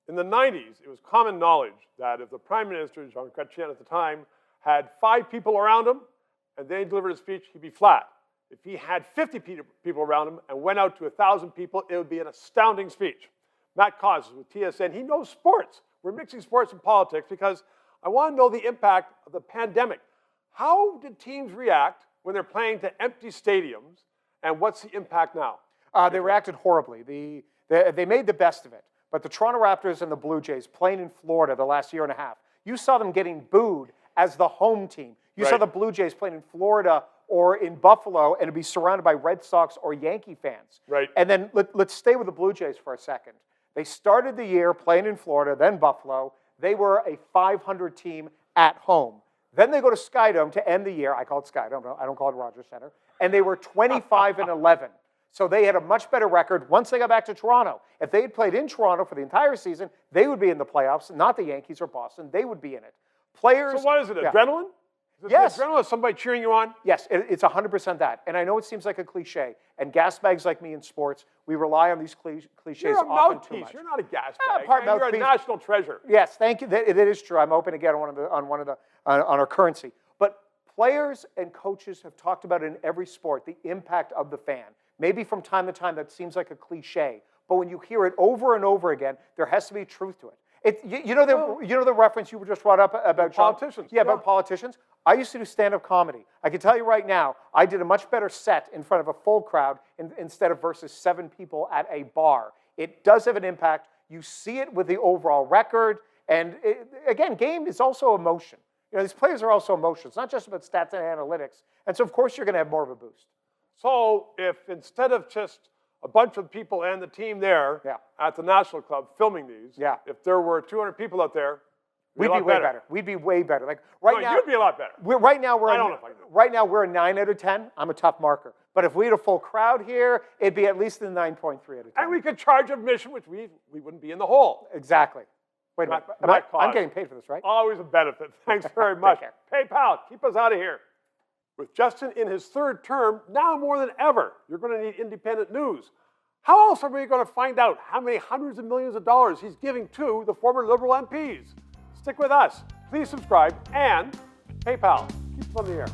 In the 90s, it was common knowledge that if the Prime Minister, Jean Chrétien at the time, had 5 people around him and then he delivered a speech, he'd be flat. If he had 50 people around him and went out to 1,000 people, it would be an astounding speech. Matt Cauz is with TSN. He knows sports. We're mixing sports and politics because I want to know the impact of the pandemic. How did teams react when they're playing to empty stadiums, and what's the impact now? They reacted horribly. They made the best of it. But the Toronto Raptors and the Blue Jays playing in Florida the last year and a half, you saw them getting booed as the home team. You saw the Blue Jays playing in Florida or in Buffalo and to be surrounded by Red Sox or Yankee fans. Right. And then let's stay with the Blue Jays for a second. They started the year playing in Florida, then Buffalo. They were a 500 team at home. Then they go to Skydome to end the year. I call it Skydome. I don't call it Rogers Center. And they were 25-11. So they had a much better record once they got back to Toronto. If they had played in Toronto for the entire season, they would be in the playoffs, not the Yankees or Boston. They would be in it. Players. So what is it, adrenaline? Is Yes. Adrenaline, somebody cheering you on? Yes, it's 100% that. And I know it seems like a cliche. And gas bags like me in sports, we rely on these cliches You're a often too mouthpiece. much. You're not a gas bag. Part You're a mouthpiece. national treasure. Yes, thank you. That is true. I'm hoping to get on our currency. But players and coaches have talked about it in every sport, the impact of the fan. Maybe from time to time that seems like a cliche, but when you hear it over and over again, there has to be truth to it. You know the reference you just brought up about politicians. Yeah, about politicians. I used to do stand-up comedy. I can tell you right now, I did a much better set in front of a full crowd instead of versus 7 people at a bar. It does have an impact. You see it with the overall record, and again, game is also emotion. You know, these players are also emotional. It's not just about stats and analytics, and so of course you're going to have more of a boost. So if instead of just a bunch of people and the team there at the National Club filming these, if there were 200 people out there, we'd be way better. We'd be way better. Like right now, you'd be a lot better. Right now we're I don't know if I do. Right now we're a 9 out of 10. I'm a tough marker. But if we had a full crowd here, it'd be at least a 9.3 out of 10. And we could charge admission, which we wouldn't be in the hole. Exactly. Wait a minute. I'm getting paid for this, right? Always a benefit. Thanks very much. PayPal, keep us out of here. With Justin in his 3rd term, now more than ever, you're going to need independent news. How else are we going to find out how many hundreds of millions of dollars he's giving to the former Liberal MPs? Stick with us. Please subscribe and PayPal. Keep us on the air.